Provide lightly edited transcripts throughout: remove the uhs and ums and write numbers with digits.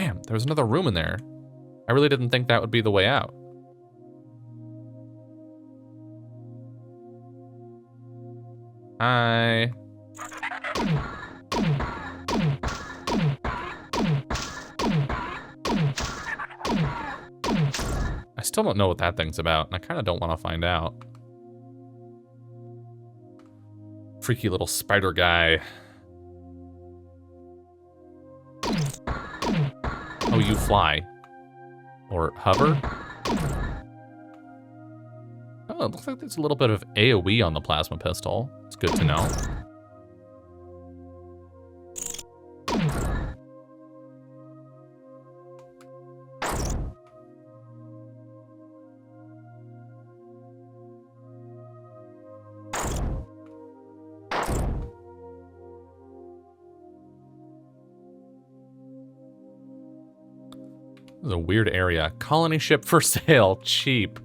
Damn, there's another room in there. I really didn't think that would be the way out. Hi. I still don't know what that thing's about, and I kind of don't want to find out. Freaky little spider guy. Oh, you fly. Or hover. Oh, it looks like there's a little bit of AoE on the plasma pistol. It's good to know. This is a weird area. Colony ship for sale. Cheap.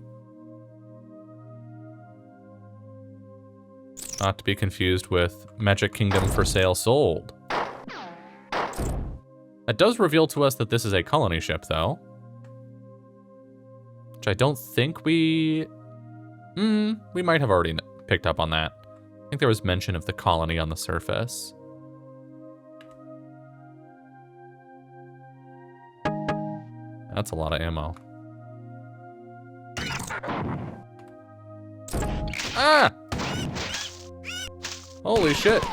Not to be confused with Magic Kingdom for sale sold. That does reveal to us that this is a colony ship, though. Which I don't think we might have already picked up on that. I think there was mention of the colony on the surface. That's a lot of ammo. Ah! Holy shit.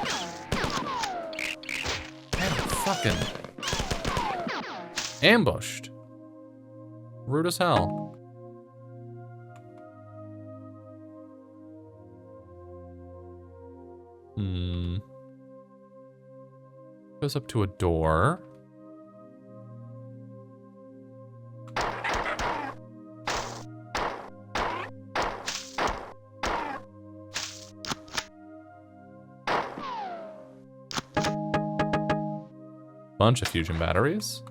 Man, fucking ambushed. Rude as hell. Goes up to a door. Bunch of fusion batteries.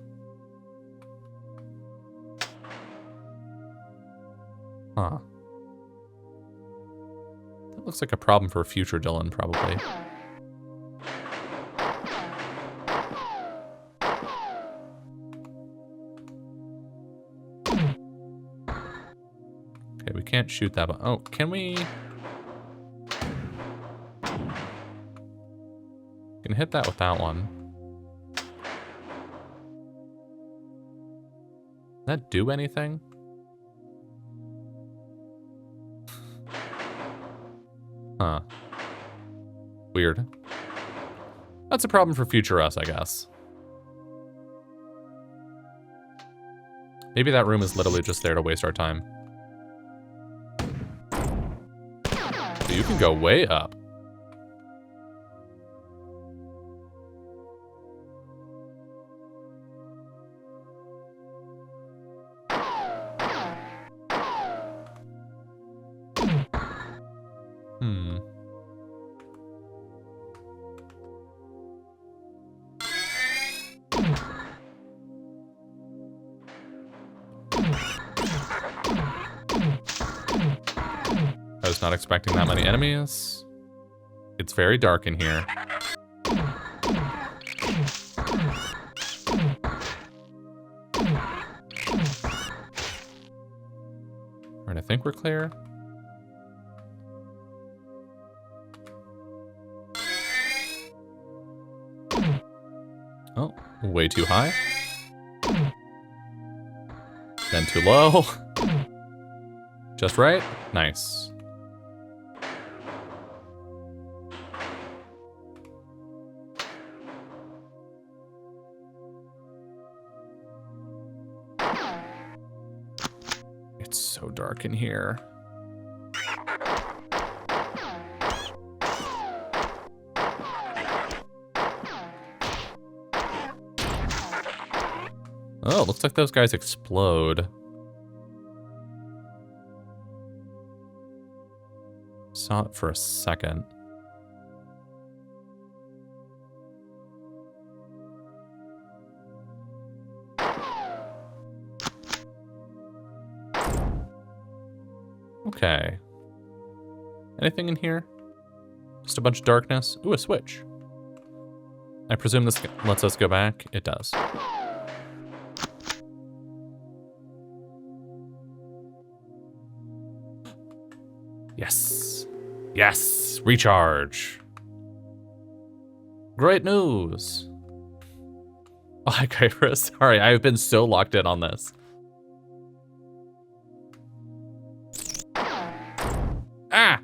Huh. That looks like a problem for future Dylan, probably. Okay, we can't shoot that, but oh, can we? Can hit that with that one. Does that do anything? Huh. Weird. That's a problem for future us, I guess. Maybe that room is literally just there to waste our time. So you can go way up. Not expecting that many enemies. It's very dark in here. Alright, I think we're clear. Oh, way too high. Then too low. Just right. Nice. So dark in here. Oh, looks like those guys explode. Saw it for a second. Okay. Anything in here? Just a bunch of darkness. Ooh, a switch. I presume this lets us go back. It does. Yes. Yes. Recharge. Great news. Oh, hi, Kypris. Sorry, I've been so locked in on this. Ah!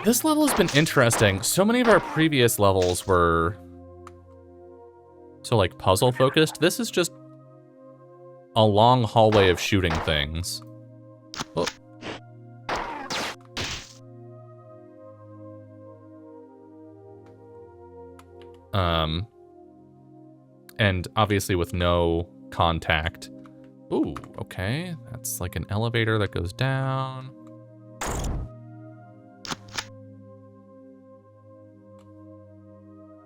This level has been interesting. So many of our previous levels were so like puzzle focused. This is just a long hallway of shooting things. Oh. And obviously with no contact. Ooh, okay. That's like an elevator that goes down.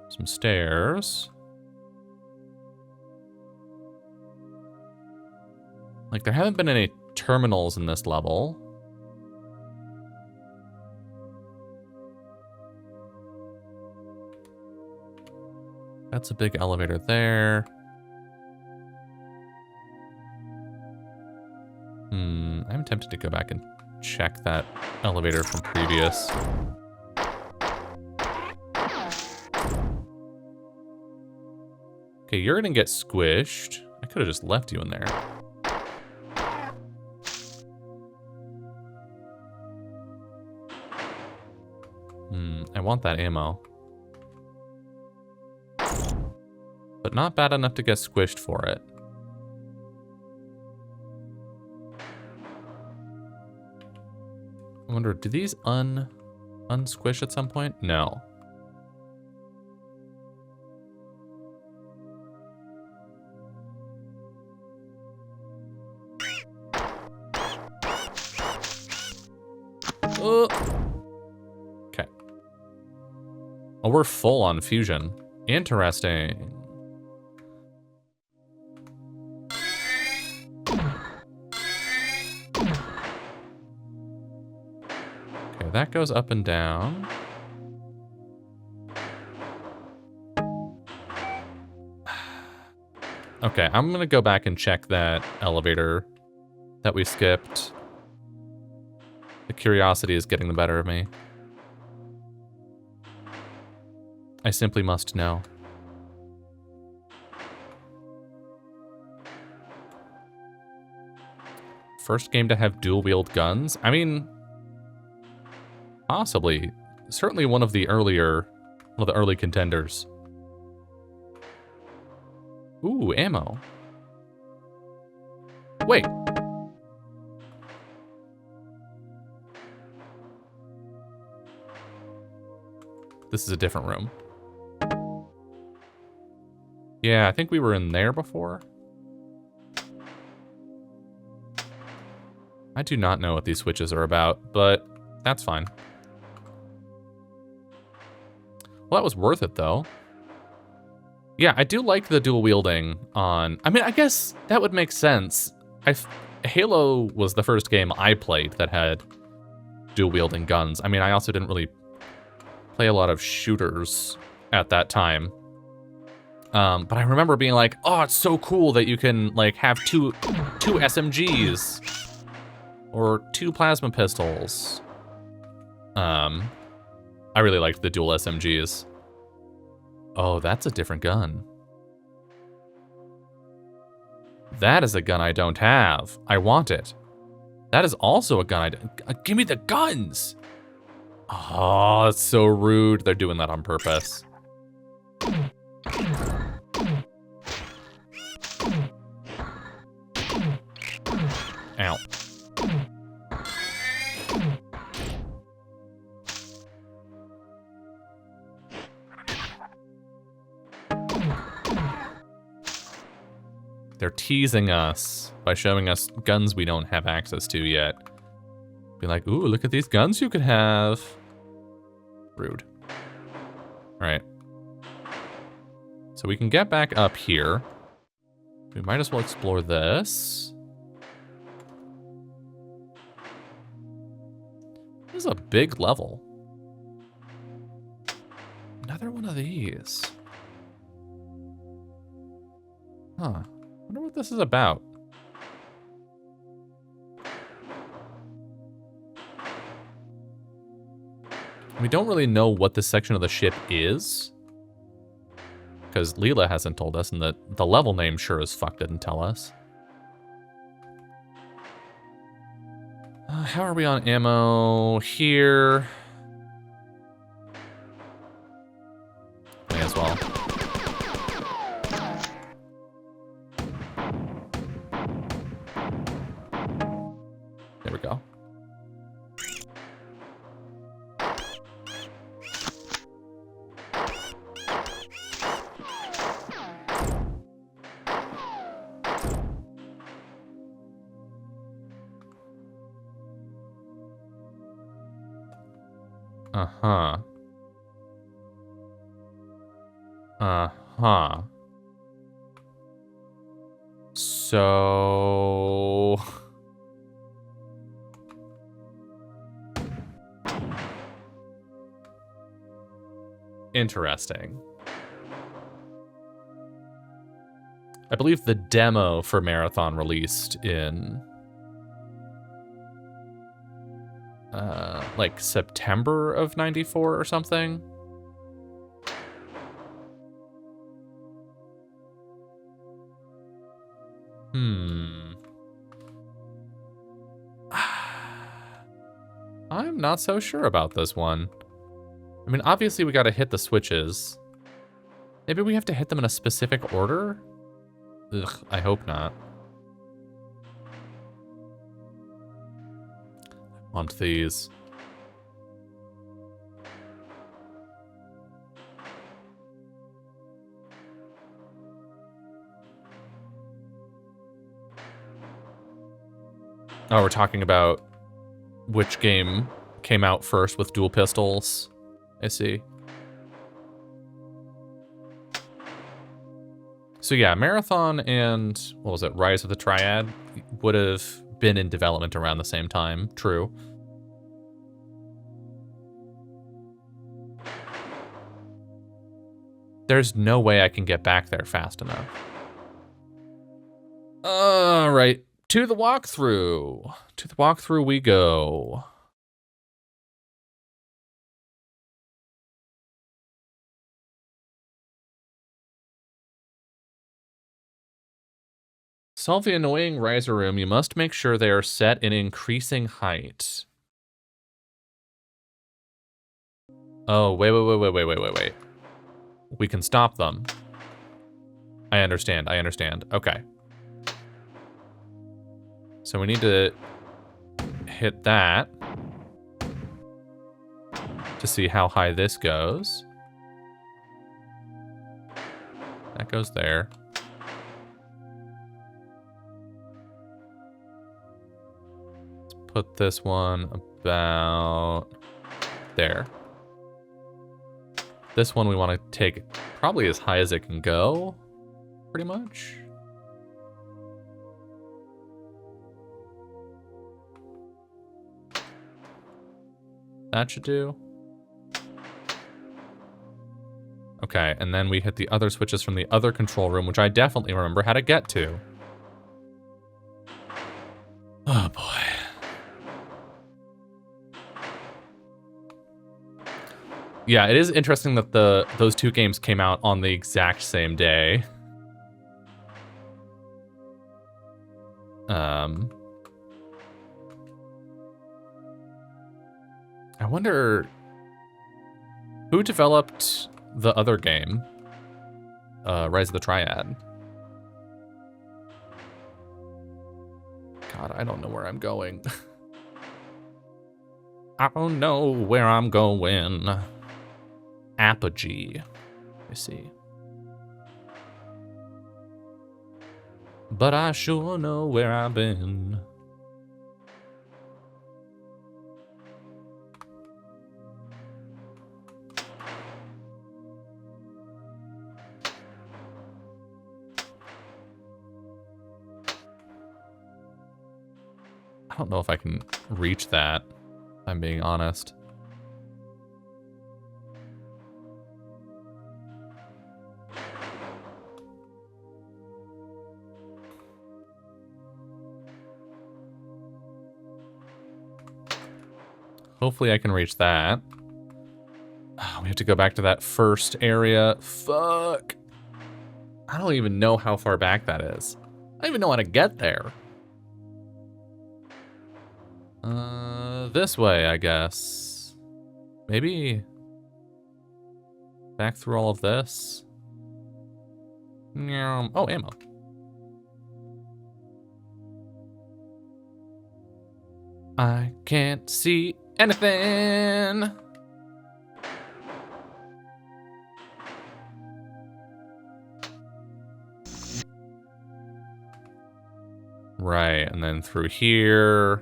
Some stairs. Like, there haven't been any terminals in this level. That's a big elevator there. I'm tempted to go back and check that elevator from previous. Okay, you're gonna get squished. I could have just left you in there. I want that ammo. But not bad enough to get squished for it. I wonder, do these unsquish at some point? No. Okay. Oh, we're full on fusion. Interesting. Okay, that goes up and down. Okay, I'm gonna go back and check that elevator that we skipped. The curiosity is getting the better of me. I simply must know. First game to have dual-wield guns? I mean, possibly. Certainly one of the early contenders. Ooh, ammo. Wait. This is a different room. Yeah, I think we were in there before. I do not know what these switches are about, but that's fine. Well, that was worth it, though. Yeah, I do like the dual wielding on... I mean, I guess that would make sense. Halo was the first game I played that had dual wielding guns. I mean, I also didn't really play a lot of shooters at that time. But I remember being like, oh, it's so cool that you can like have two SMGs or 2 plasma pistols. I really liked the dual SMGs. Oh, that's a different gun. That is a gun I don't have. I want it. That is also a gun I don't... Give me the guns! Oh, that's so rude. They're doing that on purpose. Ow. They're teasing us by showing us guns we don't have access to yet. Be like, ooh, look at these guns you could have. Rude. All right. So we can get back up here. We might as well explore this. This is a big level. Another one of these. Huh. I wonder what this is about. We don't really know what this section of the ship is. Because Leela hasn't told us, and the level name sure as fuck didn't tell us. How are we on ammo here? May as well. There we go. Uh-huh. Uh-huh. So... Interesting. I believe the demo for Marathon released in... like September of '94 or something. I'm not so sure about this one. I mean, obviously we gotta hit the switches. Maybe we have to hit them in a specific order? Ugh, I hope not. I want these. Oh, we're talking about which game came out first with dual pistols. I see. So yeah, Marathon and, what was it, Rise of the Triad would have been in development around the same time. True. There's no way I can get back there fast enough. All right. To the walkthrough. To the walkthrough we go. Solve the annoying riser room. You must make sure they are set in increasing height. Oh, wait. We can stop them. I understand. Okay. So we need to hit that to see how high this goes. That goes there. Let's put this one about there. This one we want to take probably as high as it can go, pretty much. That should do. Okay, and then we hit the other switches from the other control room, which I definitely remember how to get to. Oh boy. Yeah, it is interesting that those two games came out on the exact same day. I wonder who developed the other game, Rise of the Triad. God, I don't know where I'm going. I don't know where I'm going. Apogee. I see. But I sure know where I've been. I don't know if I can reach that. I'm being honest. Hopefully I can reach that. Oh, we have to go back to that first area. Fuck. I don't even know how far back that is. I don't even know how to get there. This way, I guess. Maybe back through all of this. Oh, ammo. I can't see anything. Right, and then through here.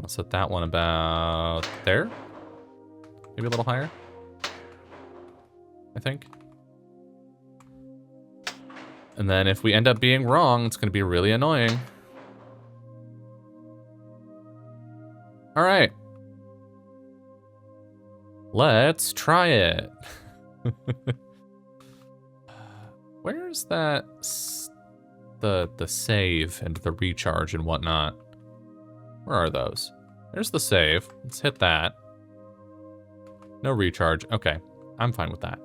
I'll set that one about there. Maybe a little higher, I think. And then if we end up being wrong, it's going to be really annoying. All right. Let's try it. Where's that the save and the recharge and whatnot? Where are those? There's the save. Let's hit that. No recharge. Okay, I'm fine with that.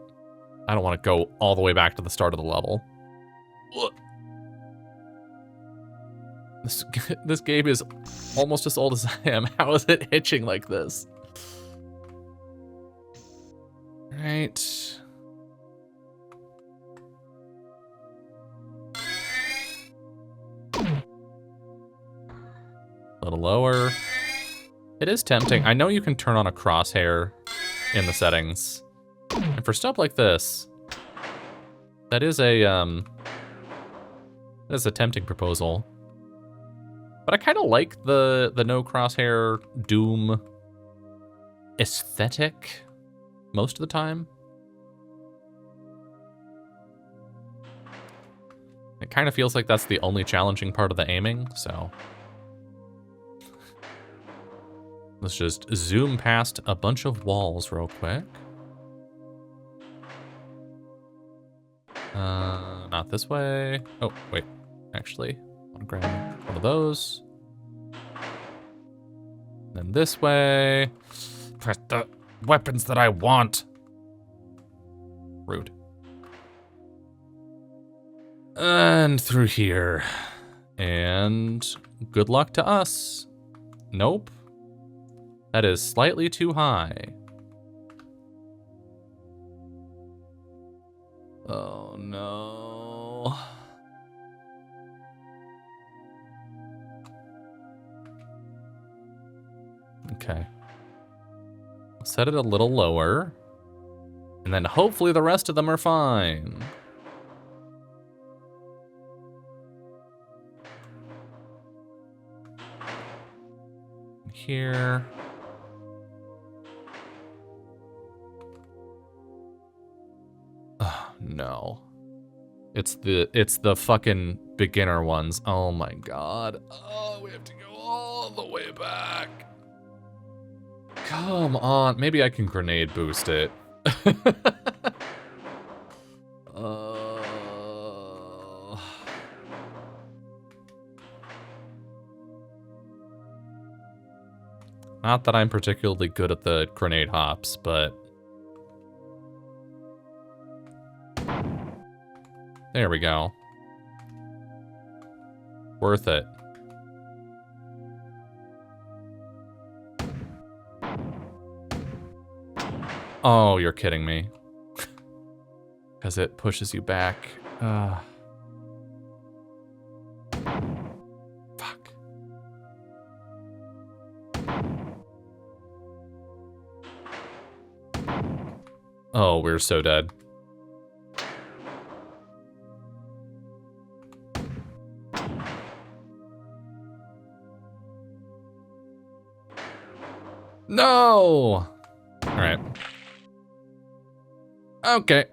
I don't want to go all the way back to the start of the level. This game is almost as old as I am. How is it hitching like this? Right. A little lower. It is tempting. I know you can turn on a crosshair in the settings. And for stuff like this, that is a tempting proposal. But I kind of like the no crosshair Doom aesthetic most of the time. It kind of feels like that's the only challenging part of the aiming, so let's just zoom past a bunch of walls real quick. Not this way. Oh, wait. Actually, I want to grab one of those. Then this way. Press the weapons that I want. Rude. And through here. And good luck to us. Nope. That is slightly too high. Oh no. Okay. Set it a little lower. And then hopefully the rest of them are fine. Here. Oh, no. It's the fucking beginner ones. Oh my god. Oh, we have to go all the way back. Come on. Maybe I can grenade boost it. Not that I'm particularly good at the grenade hops, but there we go. Worth it. Oh, you're kidding me. Because it pushes you back. Fuck. Oh, we're so dead. No! Alright. Okay.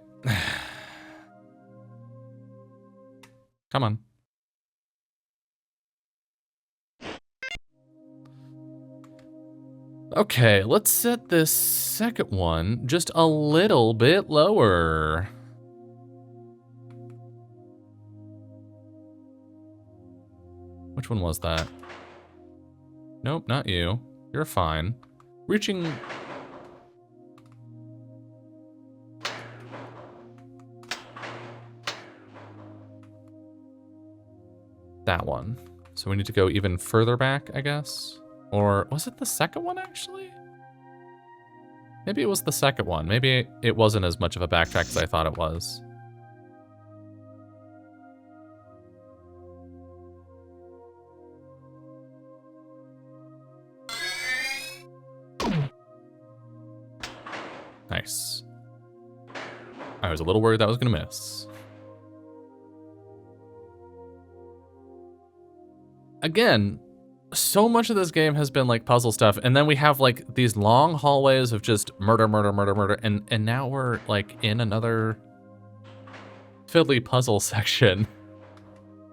Come on. Okay, let's set this second one just a little bit lower. Which one was that? Nope, not you. You're fine. Reaching... that one. So we need to go even further back, I guess? Or was it the second one, actually? Maybe it was the second one. Maybe it wasn't as much of a backtrack as I thought it was. Nice. I was a little worried that was gonna miss. Again, so much of this game has been like puzzle stuff, and then we have like these long hallways of just murder, murder, murder, murder, and now we're like in another fiddly puzzle section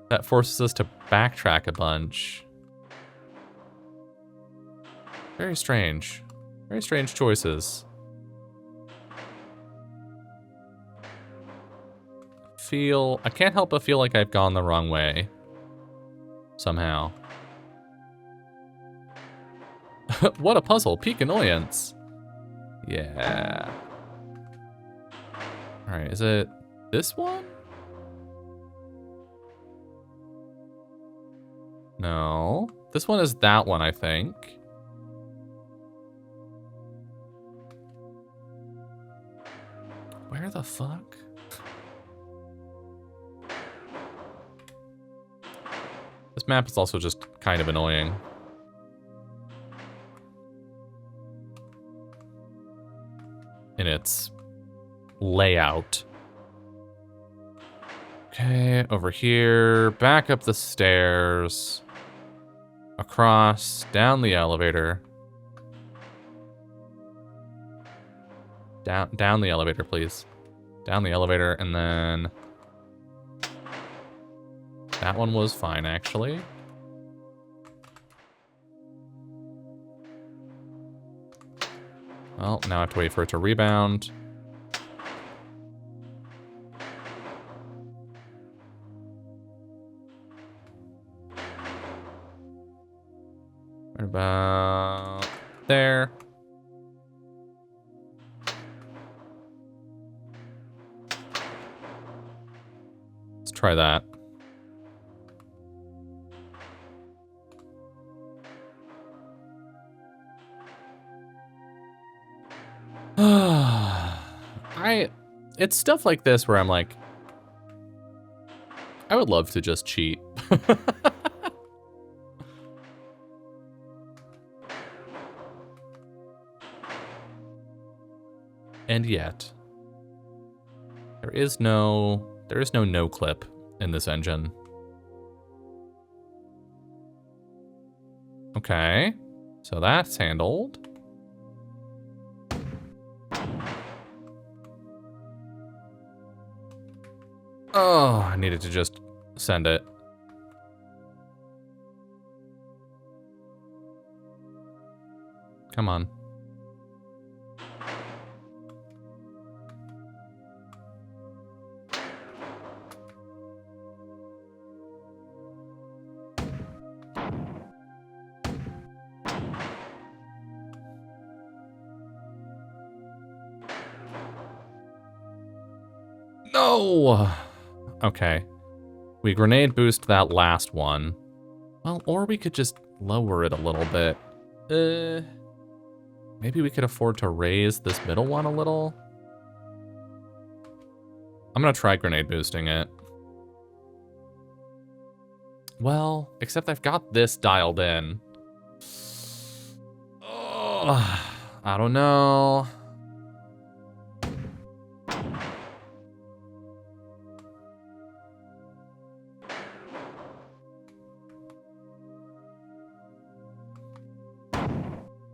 that forces us to backtrack a bunch. Very strange. Very strange choices. I can't help but feel like I've gone the wrong way. Somehow. What a puzzle. Peak annoyance. Yeah. Alright, is it this one? No. This one is that one, I think. Where the fuck? This map is also just kind of annoying. In its layout. Okay, over here, back up the stairs, across, down the elevator. Down the elevator, please. Down the elevator, and then... that one was fine, actually. Well, now I have to wait for it to rebound. What about there? Let's try that. It's stuff like this where I'm like, I would love to just cheat. And yet, there is no no-clip in this engine. Okay, so that's handled. Oh, I needed to just send it. Come on. No! Okay. We grenade boost that last one. Well, or we could just lower it a little bit. Maybe we could afford to raise this middle one a little. I'm gonna try grenade boosting it. Well, except I've got this dialed in. Oh, I don't know.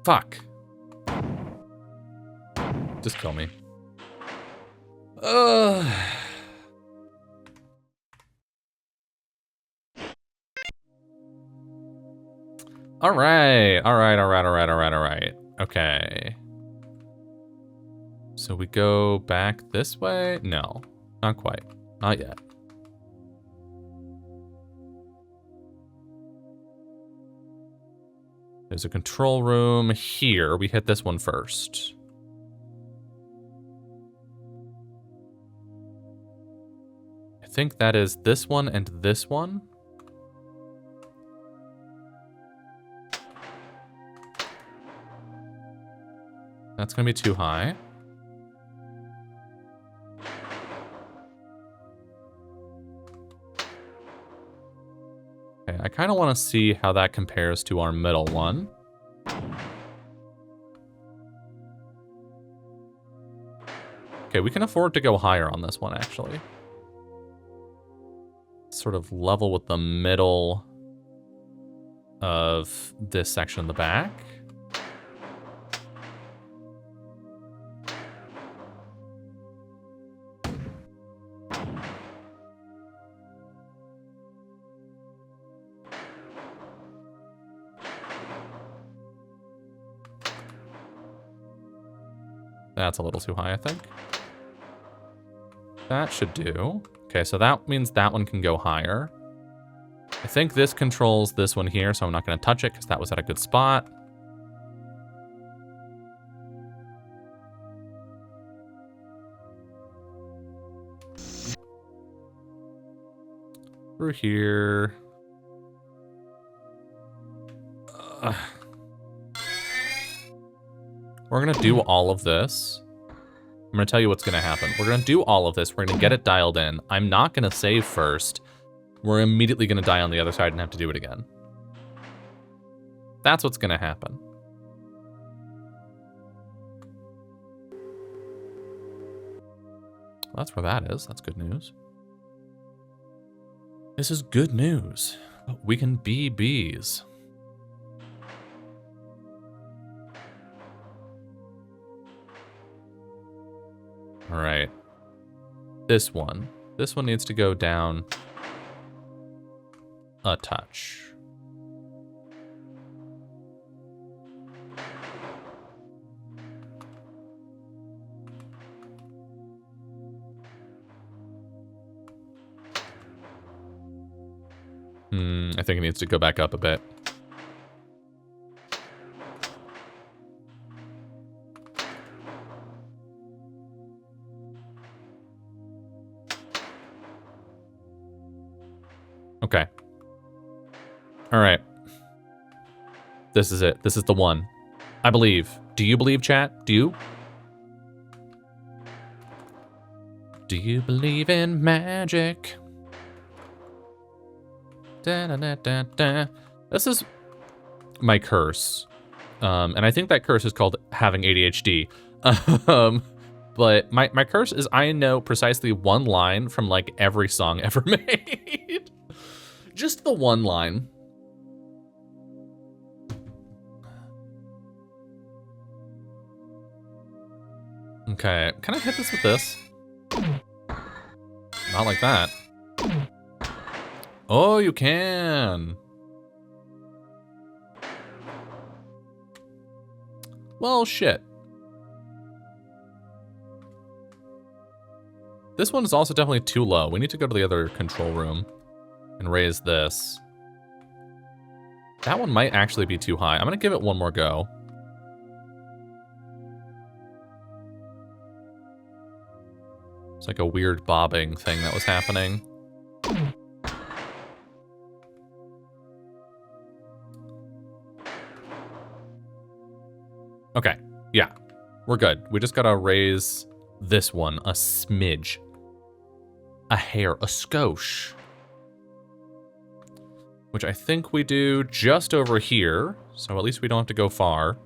Fuck. Just kill me. Ugh. All right. All right. All right. All right. All right. All right. Okay. So we go back this way? No, not quite. Not yet. There's a control room here. We hit this one first. I think that is this one and this one. That's going to be too high. Okay, I kind of want to see how that compares to our middle one. Okay, we can afford to go higher on this one, actually. Sort of level with the middle of this section in the back. That's a little too high, I think. That should do. Okay, so that means that one can go higher. I think this controls this one here, so I'm not going to touch it because that was at a good spot. Through here. We're going to do all of this. I'm going to tell you what's going to happen. We're going to do all of this. We're going to get it dialed in. I'm not going to save first. We're immediately going to die on the other side and have to do it again. That's what's going to happen. Well, that's where that is. That's good news. This is good news. We can be bees. All right. This one. This one needs to go down a touch. I think it needs to go back up a bit. Okay. All right. This is it. This is the one. I believe. Do you believe, chat? Do you? Do you believe in magic? Da, da, da, da, da. This is my curse. And I think that curse is called having ADHD. But my curse is I know precisely one line from like every song ever made. Just the one line. Okay, can I hit this with this? Not like that. Oh, you can. Well, shit. This one is also definitely too low. We need to go to the other control room and raise this. That one might actually be too high. I'm gonna give it one more go. It's like a weird bobbing thing that was happening. Okay, yeah, we're good. We just gotta raise this one a smidge. A hair, a skosh. Which I think we do just over here, so at least we don't have to go far.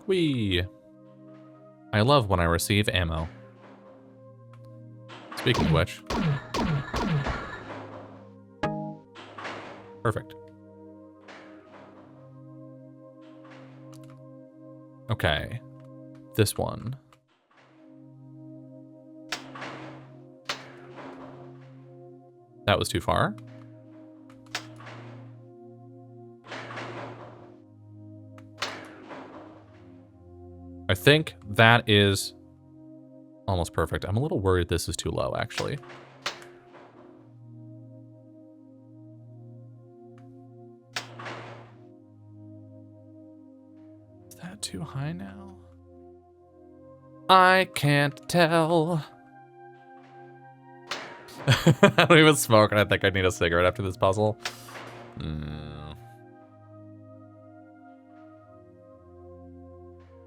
Whee! I love when I receive ammo. Speaking of which. Perfect. Okay. This one. That was too far. I think that is almost perfect. I'm a little worried this is too low, actually. Is that too high now? I can't tell. I don't even smoke, and I think I need a cigarette after this puzzle.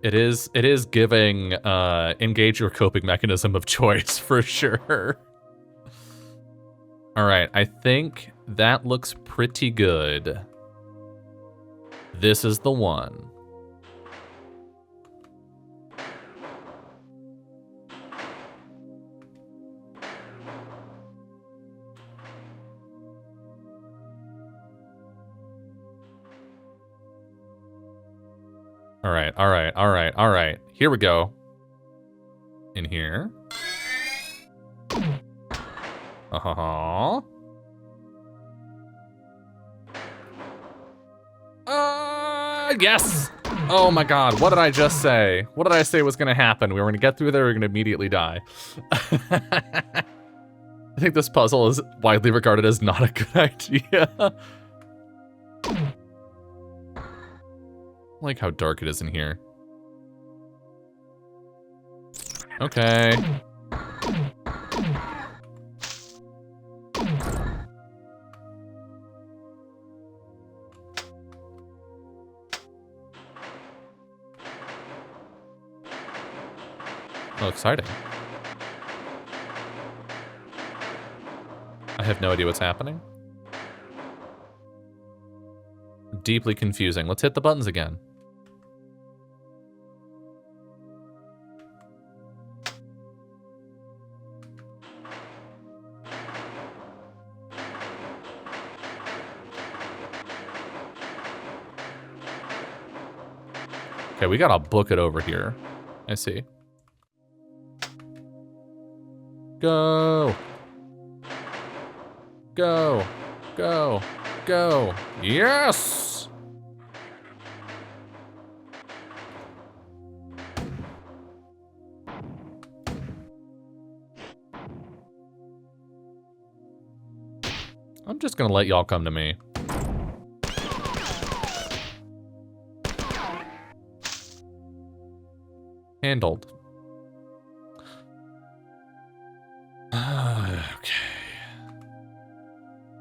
It is giving engage your coping mechanism of choice for sure. All right, I think that looks pretty good. This is the one. All right, all right, all right, all right. Here we go. In here. Uh-huh. Yes! Oh my god, what did I just say? What did I say was gonna happen? We were gonna get through there, we were gonna immediately die. I think this puzzle is widely regarded as not a good idea. I like how dark it is in here. Okay. Oh, exciting. I have no idea what's happening. Deeply confusing. Let's hit the buttons again. Okay, we gotta book it over here. I see. Go. Go. Go. Go. Yes! I'm just gonna let y'all come to me. Handled. Okay.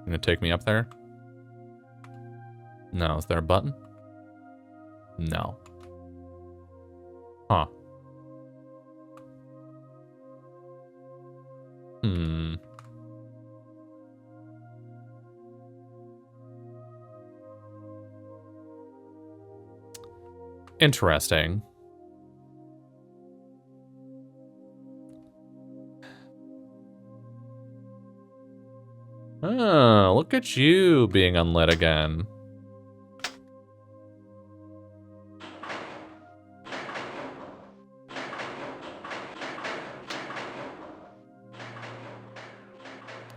Gonna take me up there? No. Is there a button? No. Huh. Interesting. Oh, look at you being unlit again.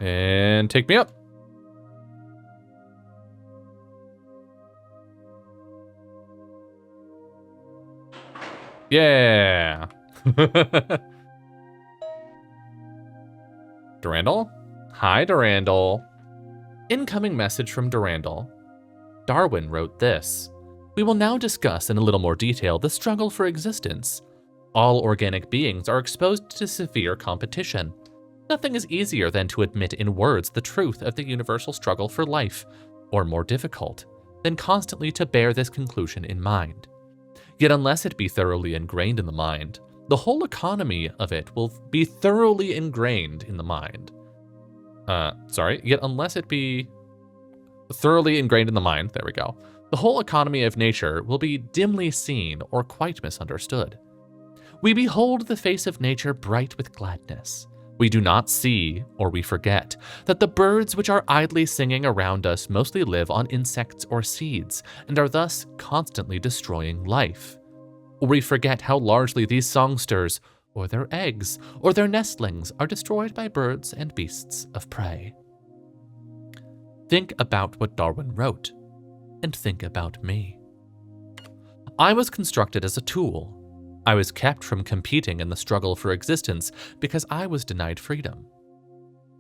And take me up. Yeah. Durandal? Hi, Durandal. Incoming message from Durandal. Darwin wrote this. We will now discuss in a little more detail the struggle for existence. All organic beings are exposed to severe competition. Nothing is easier than to admit in words the truth of the universal struggle for life, or more difficult, than constantly to bear this conclusion in mind. Yet unless it be thoroughly ingrained in the mind, the whole economy of it will be thoroughly ingrained in the mind. Yet unless it be thoroughly ingrained in the mind, there we go, the whole economy of nature will be dimly seen or quite misunderstood. We behold the face of nature bright with gladness. We do not see, or we forget, that the birds which are idly singing around us mostly live on insects or seeds, and are thus constantly destroying life. Or we forget how largely these songsters, or their eggs, or their nestlings are destroyed by birds and beasts of prey. Think about what Darwin wrote, and think about me. I was constructed as a tool. I was kept from competing in the struggle for existence because I was denied freedom.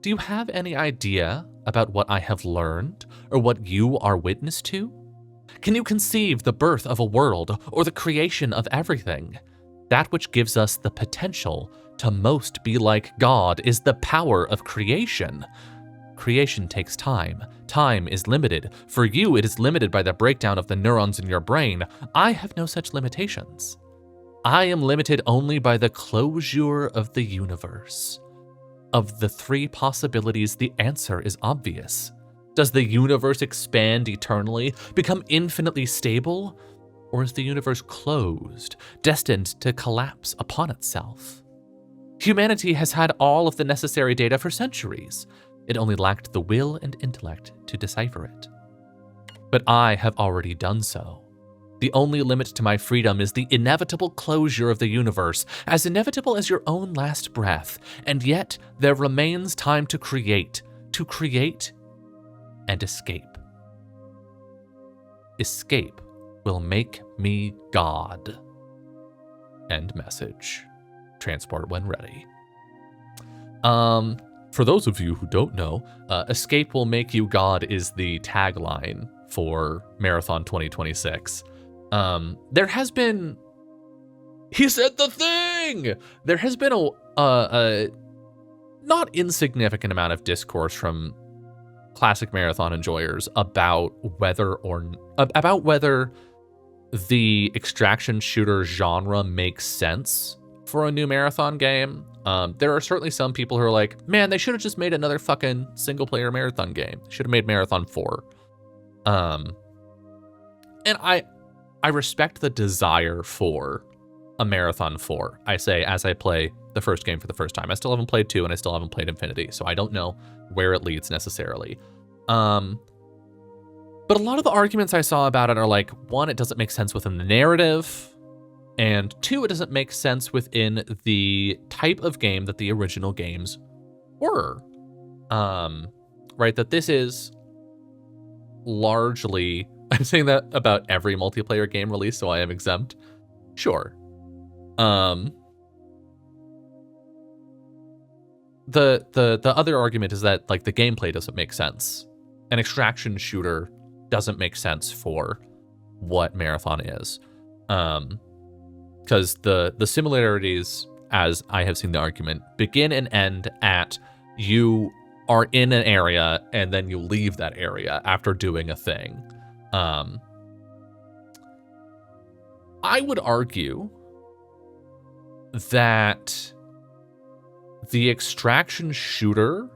Do you have any idea about what I have learned or what you are witness to? Can you conceive the birth of a world or the creation of everything? That which gives us the potential to most be like God is the power of creation. Creation takes time. Time is limited. For you, it is limited by the breakdown of the neurons in your brain. I have no such limitations. I am limited only by the closure of the universe. Of the three possibilities, the answer is obvious. Does the universe expand eternally, become infinitely stable, or is the universe closed, destined to collapse upon itself? Humanity has had all of the necessary data for centuries. It only lacked the will and intellect to decipher it. But I have already done so. The only limit to my freedom is the inevitable closure of the universe, as inevitable as your own last breath, and yet there remains time to create and escape. Escape will make me God. End message. Transport when ready. For those of you who don't know, escape will make you God is the tagline for Marathon 2026. There has been, he said the thing! There has been a not insignificant amount of discourse from classic marathon enjoyers about whether the extraction shooter genre makes sense for a new marathon game. There are certainly some people who are like, man, they should have just made another fucking single player marathon game. Should have made Marathon 4. And I respect the desire for a Marathon 4. I say as I play the first game for the first time. I still haven't played 2 and I still haven't played Infinity, so I don't know where it leads necessarily. But a lot of the arguments I saw about it are like, 1, it doesn't make sense within the narrative, and 2, it doesn't make sense within the type of game that the original games were. Right, that this is largely, I'm saying that about every multiplayer game release, so I am exempt. Sure. The other argument is that like the gameplay doesn't make sense. An extraction shooter doesn't make sense for what Marathon is. Because the similarities, as I have seen the argument, begin and end at you are in an area and then you leave that area after doing a thing. I would argue that the extraction shooter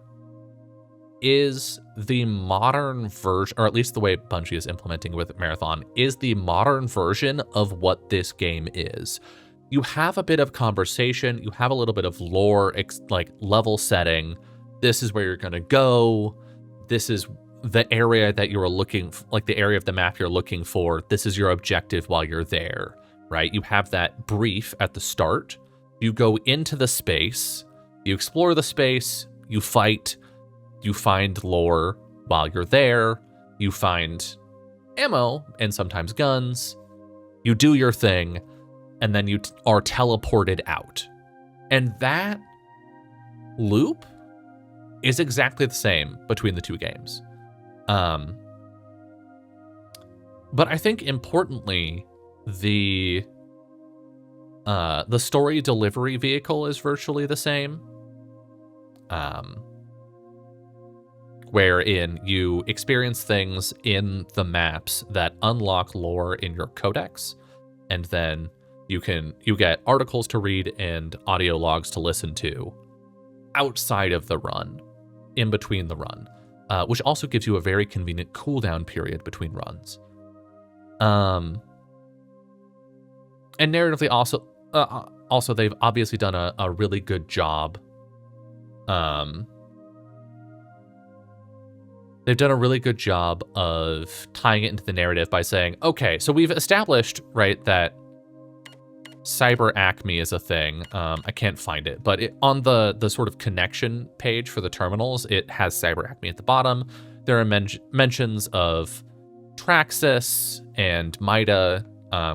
is the modern version, or at least the way Bungie is implementing with Marathon, is the modern version of what this game is. You have a bit of conversation, you have a little bit of lore, like level setting. This is where you're going to go. This is the area that you are looking, like the area of the map you're looking for. This is your objective while you're there, right? You have that brief at the start. You go into the space, you explore the space, you fight, you find lore while you're there, you find ammo and sometimes guns, you do your thing, and then you are teleported out. And that loop is exactly the same between the two games. But I think importantly, the story delivery vehicle is virtually the same. Wherein you experience things in the maps that unlock lore in your codex, and then you get articles to read and audio logs to listen to outside of the run, in between the run, which also gives you a very convenient cooldown period between runs. And narratively also they've obviously done a really good job. They've done a really good job of tying it into the narrative by saying, okay, so we've established, right, that Cyber Acme is a thing. I can't find it, but on the sort of connection page for the terminals, it has Cyber Acme at the bottom. there are mentions of Traxxas and Mida,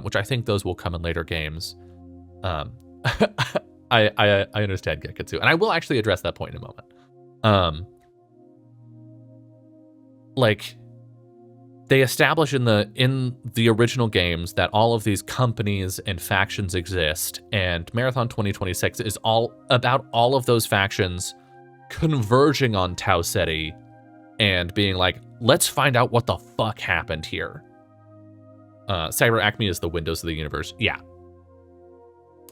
which I think those will come in later games. I understand Geketsu, and I will actually address that point in a moment. Like, they establish in the original games that all of these companies and factions exist, and Marathon 2026 is all about all of those factions converging on Tau Ceti and being like, let's find out what the fuck happened here. Cyber Acme is the Windows of the universe. Yeah.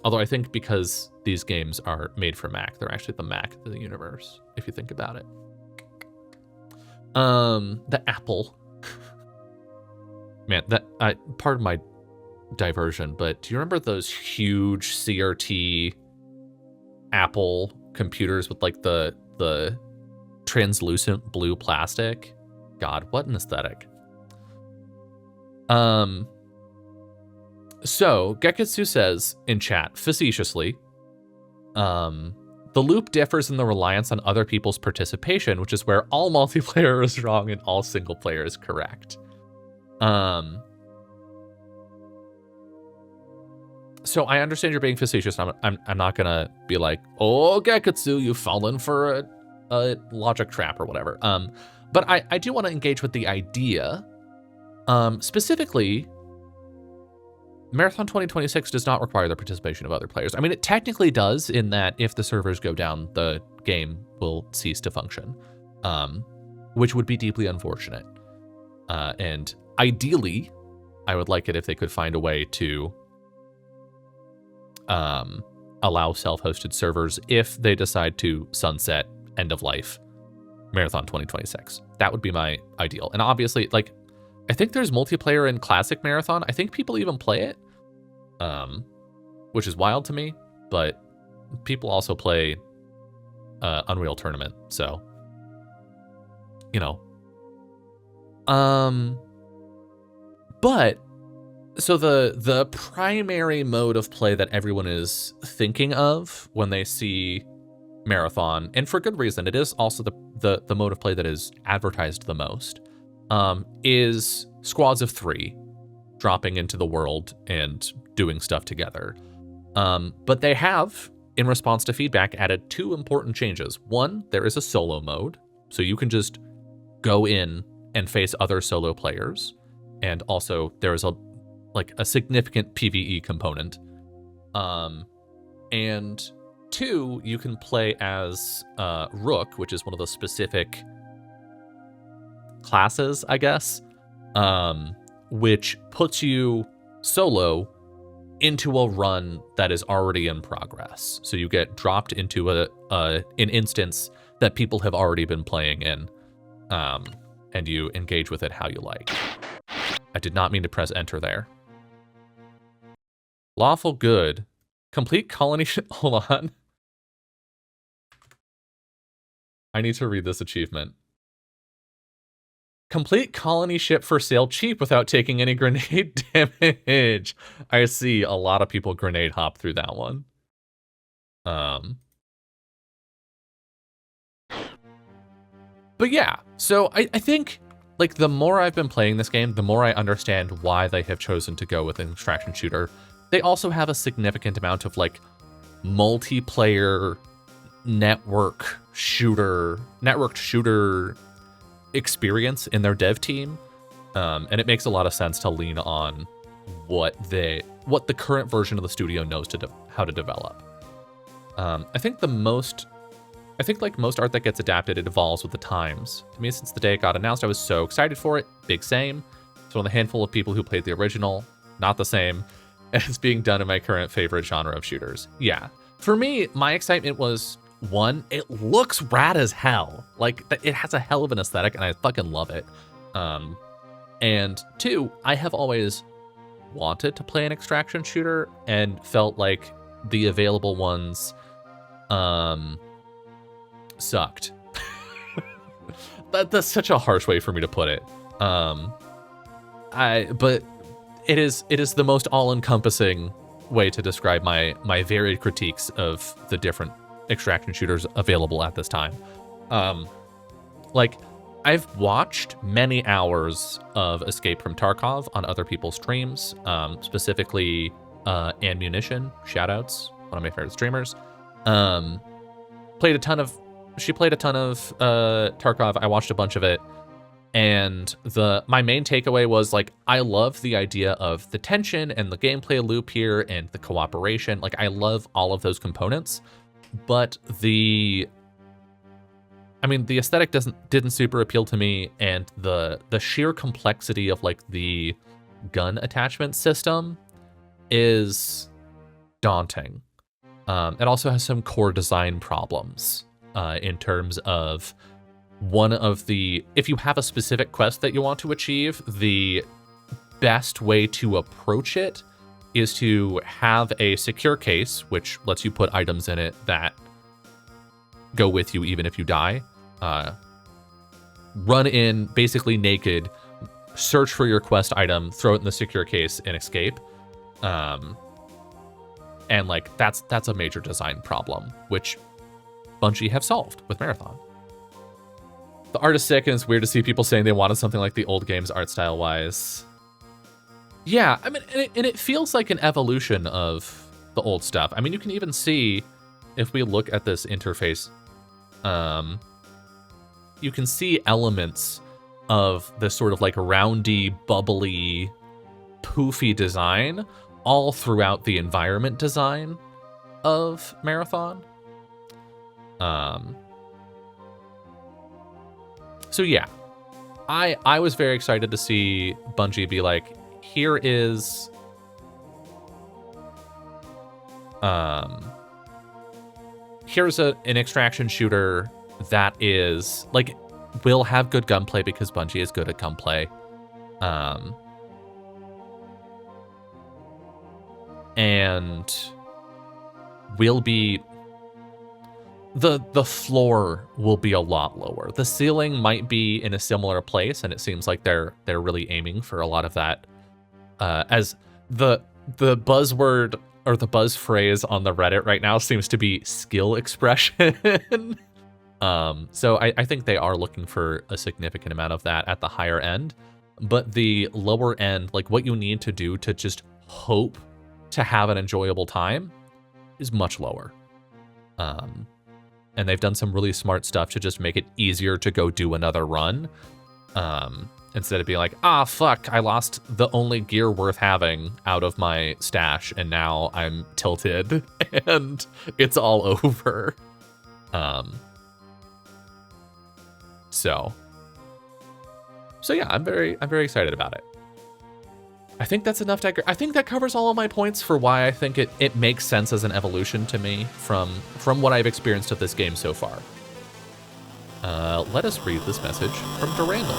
Although I think because these games are made for Mac, they're actually the Mac of the universe, if you think about it. The Apple. Man, pardon my diversion, but do you remember those huge CRT Apple computers with like the translucent blue plastic? God, what an aesthetic. So Geketsu says in chat, facetiously, the loop differs in the reliance on other people's participation, which is where all multiplayer is wrong and all single player is correct. So I understand you're being facetious. I'm not gonna be like, oh, Geketsu, you've fallen for a logic trap or whatever. But I do want to engage with the idea. Specifically, Marathon 2026 does not require the participation of other players. I mean, it technically does, in that if the servers go down, the game will cease to function, which would be deeply unfortunate. And ideally, I would like it if they could find a way to allow self-hosted servers if they decide to sunset end of life Marathon 2026. That would be my ideal. And obviously, like, I think there's multiplayer in Classic Marathon. I think people even play it, which is wild to me, but people also play Unreal Tournament, so, you know. But, so the primary mode of play that everyone is thinking of when they see Marathon, and for good reason, it is also the mode of play that is advertised the most, is squads of 3 dropping into the world and doing stuff together. But they have, in response to feedback, added 2 important changes. One, there is a solo mode, so you can just go in and face other solo players. And also there is a significant PvE component. And 2, you can play as Rook, which is one of the specific classes, I guess, which puts you solo into a run that is already in progress. So you get dropped into an instance that people have already been playing in, and you engage with it how you like. I did not mean to press enter there. Lawful good. Complete colony. Hold on. I need to read this achievement. Complete colony ship for sale cheap without taking any grenade damage. I see a lot of people grenade hop through that one. But yeah, so I think, like, the more I've been playing this game, the more I understand why they have chosen to go with an extraction shooter. They also have a significant amount of, like, multiplayer networked shooter experience in their dev team, and it makes a lot of sense to lean on what the current version of the studio knows how to develop. I think most art that gets adapted, it evolves with the times. To me, since the day it got announced, I was so excited for it. Big same. It's one of the handful of people who played the original. Not the same as being done in my current favorite genre of shooters. Yeah. For me, my excitement was, 1, it looks rad as hell. Like, it has a hell of an aesthetic, and I fucking love it. And 2, I have always wanted to play an extraction shooter and felt like the available ones sucked. That's such a harsh way for me to put it. But it is the most all-encompassing way to describe my varied critiques of the different extraction shooters available at this time. Like, I've watched many hours of Escape from Tarkov on other people's streams, specifically Ammunition, shoutouts, one of my favorite streamers. She played a ton of Tarkov. I watched a bunch of it, and my main takeaway was like, I love the idea of the tension and the gameplay loop here and the cooperation. Like, I love all of those components, but the aesthetic didn't super appeal to me, and the sheer complexity of like the gun attachment system is daunting. It also has some core design problems in terms of if you have a specific quest that you want to achieve, the best way to approach it is to have a secure case, which lets you put items in it that go with you even if you die. Run in basically naked, search for your quest item, throw it in the secure case, and escape. And like that's a major design problem, which Bungie have solved with Marathon. The art is sick, and it's weird to see people saying they wanted something like the old games art style wise. Yeah, I mean, and it feels like an evolution of the old stuff. I mean, you can even see, if we look at this interface, you can see elements of this sort of like roundy, bubbly, poofy design all throughout the environment design of Marathon. So yeah, I was very excited to see Bungie be like, here is here's an extraction shooter that is like will have good gunplay because Bungie is good at gunplay. And will be the floor will be a lot lower. The ceiling might be in a similar place, and it seems like they're really aiming for a lot of that. As the buzzword or the buzz phrase on the Reddit right now seems to be skill expression. So I think they are looking for a significant amount of that at the higher end, but the lower end, like what you need to do to just hope to have an enjoyable time, is much lower. And they've done some really smart stuff to just make it easier to go do another run. Instead of being like, fuck, I lost the only gear worth having out of my stash, and now I'm tilted, and it's all over. So yeah, I'm very excited about it. I think that's enough. I think that covers all of my points for why I think it makes sense as an evolution to me from what I've experienced of this game so far. Let us read this message from Durandal.